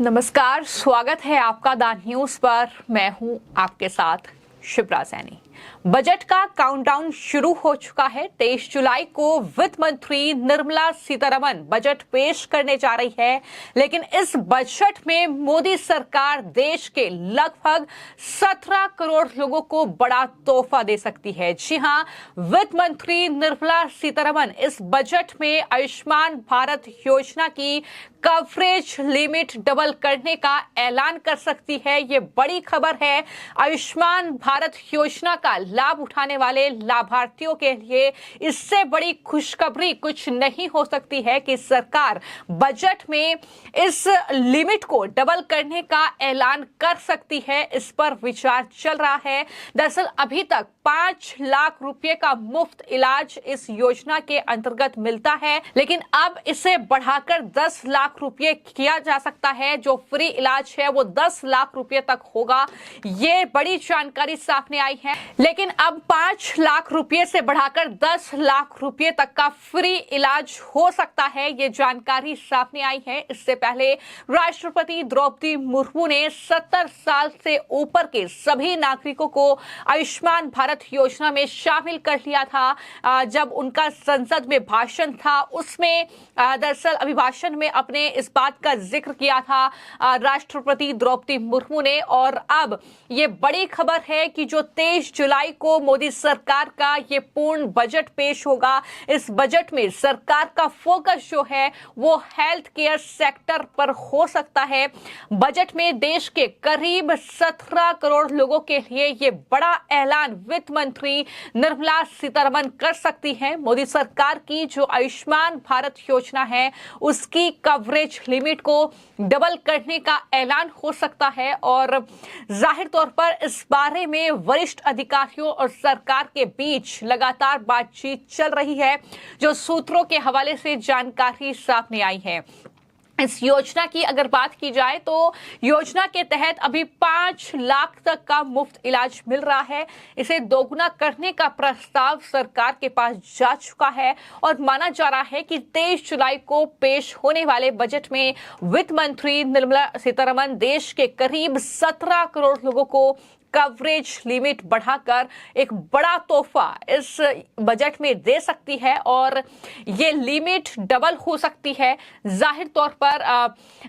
नमस्कार, स्वागत है आपका द न्यूज पर। मैं हूं आपके साथ शिप्रा सैनी। बजट का काउंटडाउन शुरू हो चुका है। 23 जुलाई को वित्त मंत्री निर्मला सीतारमण बजट पेश करने जा रही है, लेकिन इस बजट में मोदी सरकार देश के लगभग 17 करोड़ लोगों को बड़ा तोहफा दे सकती है। जी हां, वित्त मंत्री निर्मला सीतारमण इस बजट में आयुष्मान भारत योजना की कवरेज लिमिट डबल करने का ऐलान कर सकती है। ये बड़ी खबर है। आयुष्मान भारत योजना का लाभ उठाने वाले लाभार्थियों के लिए इससे बड़ी खुशखबरी कुछ नहीं हो सकती है कि सरकार बजट में इस लिमिट को डबल करने का ऐलान कर सकती है। इस पर विचार चल रहा है। दरअसल अभी तक 5 लाख रुपए का मुफ्त इलाज इस योजना के अंतर्गत मिलता है, लेकिन अब इसे बढ़ाकर 10 लाख रुपए किया जा सकता है। जो फ्री इलाज है वो 10 लाख रुपए तक होगा। ये बड़ी जानकारी सामने आई है। लेकिन अब 5 लाख रुपए से बढ़ाकर 10 लाख रुपए तक का फ्री इलाज हो सकता है। ये जानकारी सामने आई है। इससे पहले राष्ट्रपति द्रौपदी मुर्मू ने 70 साल से ऊपर के सभी नागरिकों को आयुष्मान भारत योजना में शामिल कर लिया था। जब उनका संसद में भाषण था, उसमें दरअसल अभिभाषण में अपने इस बात का जिक्र किया था राष्ट्रपति द्रौपदी मुर्मू ने। और अब ये बड़ी खबर है कि जो 23 जुलाई को मोदी सरकार का ये पूर्ण बजट पेश होगा। इस बजट में सरकार का फोकस जो है वो हेल्थ केयर सेक्टर पर हो सकता है। बजट में देश के करीब 17 करोड़ लोगों के लिए ये बड़ा ऐलान वित्त मंत्री निर्मला सीतारमण कर सकती है। मोदी सरकार की जो आयुष्मान भारत योजना है उसकी कवरेज लिमिट को डबल करने का ऐलान हो सकता है। और जाहिर तौर पर इस बारे में वरिष्ठ अधिकारियों और सरकार के बीच लगातार बातचीत चल रही है, जो सूत्रों के हवाले से जानकारी सामने आई है। इस योजना की अगर बात की जाए तो योजना के तहत अभी 5 लाख तक का मुफ्त इलाज मिल रहा है। इसे दोगुना करने का प्रस्ताव सरकार के पास जा चुका है और माना जा रहा है कि 23 जुलाई को पेश होने वाले बजट में वित्त मंत्री निर्मला सीतारमण देश के करीब 17 करोड़ लोगों को कवरेज लिमिट बढ़ाकर एक बड़ा तोहफा इस बजट में दे सकती है और ये लिमिट डबल हो सकती है। जाहिर तौर पर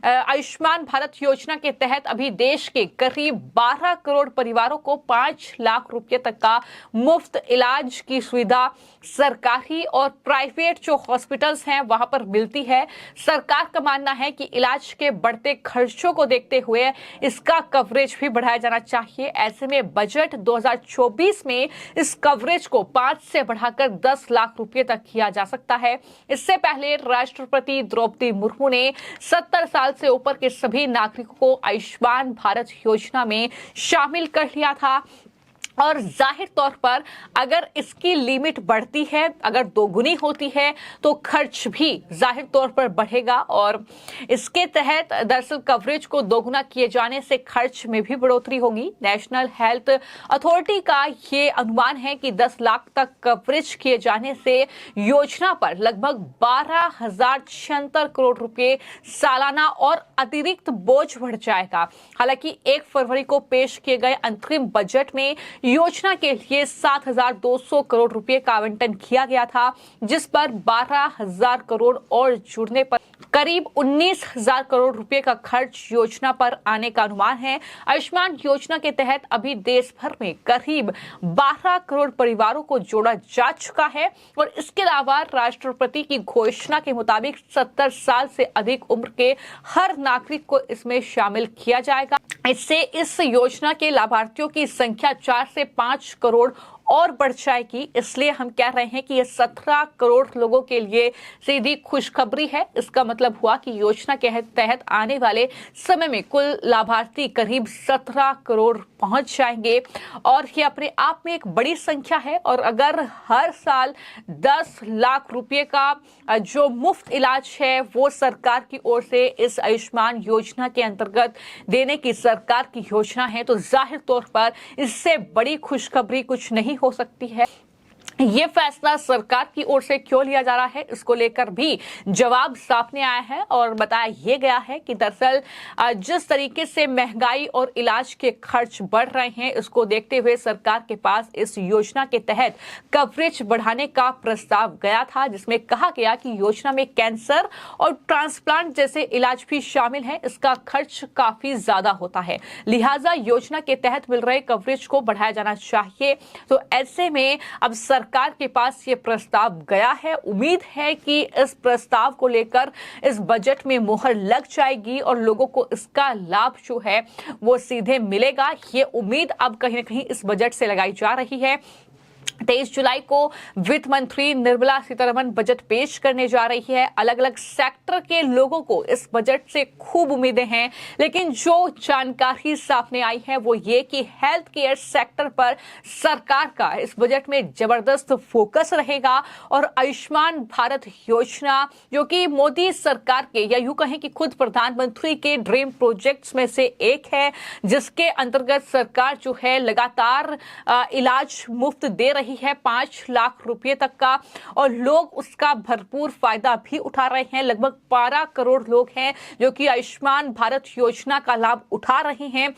आयुष्मान भारत योजना के तहत अभी देश के करीब 12 करोड़ परिवारों को 5 लाख रुपए तक का मुफ्त इलाज की सुविधा सरकारी और प्राइवेट जो हॉस्पिटल्स हैं वहां पर मिलती है। सरकार का मानना है कि इलाज के बढ़ते खर्चों को देखते हुए इसका कवरेज भी बढ़ाया जाना चाहिए। ऐसे में बजट 2024 में इस कवरेज को 5 से बढ़ाकर 10 लाख रुपए तक किया जा सकता है। इससे पहले राष्ट्रपति द्रौपदी मुर्मू ने 70 साल से ऊपर के सभी नागरिकों को आयुष्मान भारत योजना में शामिल कर लिया था। और जाहिर तौर पर अगर इसकी लिमिट बढ़ती है, अगर दोगुनी होती है, तो खर्च भी जाहिर तौर पर बढ़ेगा। और इसके तहत दरअसल कवरेज को दोगुना किए जाने से खर्च में भी बढ़ोतरी होगी। नेशनल हेल्थ अथॉरिटी का ये अनुमान है कि 10 लाख तक कवरेज किए जाने से योजना पर लगभग 12,076 करोड़ रुपए सालाना और अतिरिक्त बोझ बढ़ जाएगा। हालांकि 1 फरवरी को पेश किए गए अंतरिम बजट में योजना के लिए 7,200 करोड़ रुपए का आवंटन किया गया था, जिस पर 12,000 करोड़ और जुड़ने पर करीब 19,000 करोड़ रुपए का खर्च योजना पर आने का अनुमान है। आयुष्मान योजना के तहत अभी देश भर में करीब 12 करोड़ परिवारों को जोड़ा जा चुका है और इसके अलावा राष्ट्रपति की घोषणा के मुताबिक 70 साल से अधिक उम्र के हर नागरिक को इसमें शामिल किया जाएगा। इससे इस योजना के लाभार्थियों की संख्या 4 से 5 करोड़ और बढ़ जाएगी। इसलिए हम कह रहे हैं कि ये 17 करोड़ लोगों के लिए सीधी खुशखबरी है। इसका मतलब हुआ कि योजना के तहत आने वाले समय में कुल लाभार्थी करीब 17 करोड़ पहुंच जाएंगे और ये अपने आप में एक बड़ी संख्या है। और अगर हर साल 10 लाख रुपए का जो मुफ्त इलाज है वो सरकार की ओर से इस आयुष्मान योजना के अंतर्गत देने की सरकार की योजना है, तो जाहिर तौर पर इससे बड़ी खुशखबरी कुछ नहीं हो सकती है। ये फैसला सरकार की ओर से क्यों लिया जा रहा है, इसको लेकर भी जवाब सामने आया है और बताया यह गया है कि दरअसल जिस तरीके से महंगाई और इलाज के खर्च बढ़ रहे हैं, इसको देखते हुए सरकार के पास इस योजना के तहत कवरेज बढ़ाने का प्रस्ताव गया था, जिसमें कहा गया कि योजना में कैंसर और ट्रांसप्लांट जैसे इलाज भी शामिल है। इसका खर्च काफी ज्यादा होता है, लिहाजा योजना के तहत मिल रहे कवरेज को बढ़ाया जाना चाहिए। तो ऐसे में अब सरकार के पास ये प्रस्ताव गया है। उम्मीद है कि इस प्रस्ताव को लेकर इस बजट में मुहर लग जाएगी और लोगों को इसका लाभ जो है वो सीधे मिलेगा। ये उम्मीद अब कहीं ना कहीं इस बजट से लगाई जा रही है। 23 जुलाई को वित्त मंत्री निर्मला सीतारमण बजट पेश करने जा रही है। अलग अलग सेक्टर के लोगों को इस बजट से खूब उम्मीदें हैं, लेकिन जो जानकारी सामने आई है वो ये कि हेल्थ केयर सेक्टर पर सरकार का इस बजट में जबरदस्त फोकस रहेगा और आयुष्मान भारत योजना, जो कि मोदी सरकार के या यूं कहें कि खुद प्रधानमंत्री के ड्रीम प्रोजेक्ट्स में से एक है, जिसके अंतर्गत सरकार जो है लगातार इलाज मुफ्त दे रही है 5 लाख रुपए तक का, और लोग उसका भरपूर फायदा भी उठा रहे हैं। लगभग 12 करोड़ लोग हैं जो कि आयुष्मान भारत योजना का लाभ उठा रहे हैं।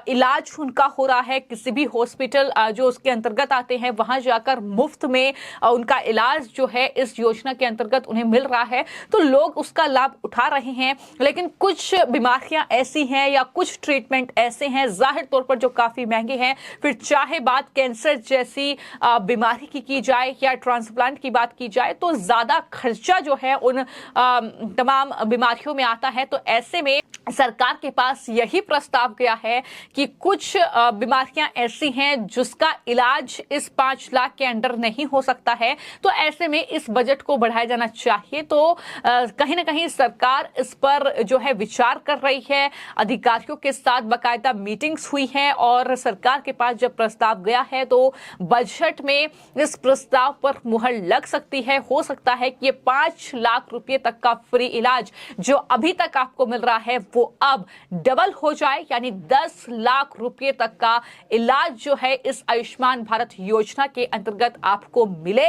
इलाज उनका हो रहा है, किसी भी हॉस्पिटल जो उसके अंतर्गत आते हैं वहां जाकर मुफ्त में उनका इलाज जो है इस योजना के अंतर्गत उन्हें मिल रहा है, तो लोग उसका लाभ उठा रहे हैं। लेकिन कुछ बीमारियां ऐसी हैं या कुछ ट्रीटमेंट ऐसे हैं जाहिर तौर पर जो काफी महंगे हैं, फिर चाहे बात कैंसर जैसी बीमारी की जाए या ट्रांसप्लांट की बात की जाए, तो ज्यादा खर्चा जो है उन तमाम बीमारियों में आता है। तो ऐसे में सरकार के पास यही प्रस्ताव गया है कि कुछ बीमारियां ऐसी हैं जिसका इलाज इस 5 लाख के अंडर नहीं हो सकता है, तो ऐसे में इस बजट को बढ़ाया जाना चाहिए। तो कहीं ना कहीं सरकार इस पर जो है विचार कर रही है। अधिकारियों के साथ बाकायदा मीटिंग्स हुई हैं और सरकार के पास जब प्रस्ताव गया है तो बजट में इस प्रस्ताव पर मुहर लग सकती है। हो सकता है कि ये 5 लाख रुपए तक का फ्री इलाज जो अभी तक आपको मिल रहा है वो अब डबल हो जाए, यानी 10 लाख रुपए तक का इलाज जो है इस आयुष्मान भारत योजना के अंतर्गत आपको मिले।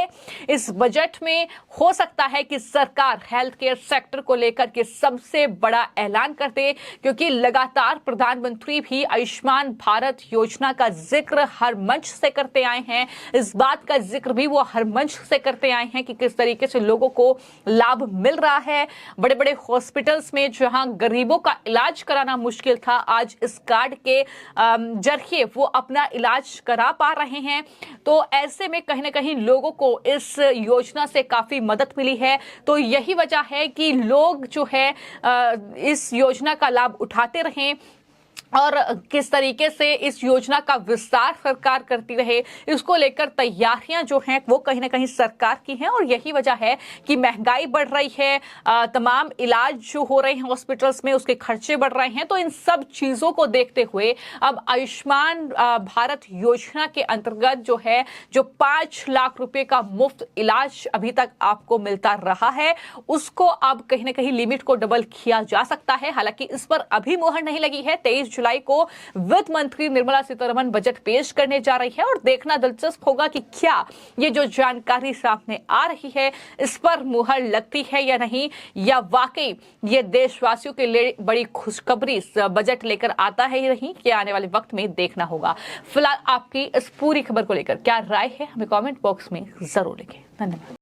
इस बजट में हो सकता है कि सरकार हेल्थ केयर सेक्टर को लेकर के सबसे बड़ा ऐलान कर दे, क्योंकि लगातार प्रधानमंत्री भी आयुष्मान भारत योजना का जिक्र हर मंच से करते आए हैं। इस बात का जिक्र भी वो हर मंच से करते आए हैं कि किस तरीके से लोगों को लाभ मिल रहा है। बड़े बड़े हॉस्पिटल्स में जहां गरीबों का इलाज कराना मुश्किल था, आज इस कार्ड के जरिए वो अपना इलाज करा पा रहे हैं। तो ऐसे में कहीं ना कहीं लोगों को इस योजना से काफी मदद मिली है। तो यही वजह है कि लोग जो है इस योजना का लाभ उठाते रहें और किस तरीके से इस योजना का विस्तार सरकार करती रहे, इसको लेकर तैयारियां जो हैं वो कहीं ना कहीं सरकार की हैं। और यही वजह है कि महंगाई बढ़ रही है, तमाम इलाज जो हो रहे हैं हॉस्पिटल्स में उसके खर्चे बढ़ रहे हैं। तो इन सब चीजों को देखते हुए अब आयुष्मान भारत योजना के अंतर्गत जो है जो 5 लाख रुपए का मुफ्त इलाज अभी तक आपको मिलता रहा है, उसको अब कहीं ना कहीं लिमिट को डबल किया जा सकता है। हालांकि इस पर अभी मुहर नहीं लगी है। 23 जुलाई को वित्त मंत्री निर्मला सीतारमण बजट पेश करने जा रही है और देखना दिलचस्प होगा कि क्या ये जो जानकारी सामने आ रही है इस पर मुहर लगती है या नहीं, या वाकई ये देशवासियों के लिए बड़ी खुशखबरी बजट लेकर आता है या नहीं, ये आने वाले वक्त में देखना होगा। फिलहाल आपकी इस पूरी खबर को लेकर क्या राय है हमें कमेंट बॉक्स में जरूर लिखें। धन्यवाद।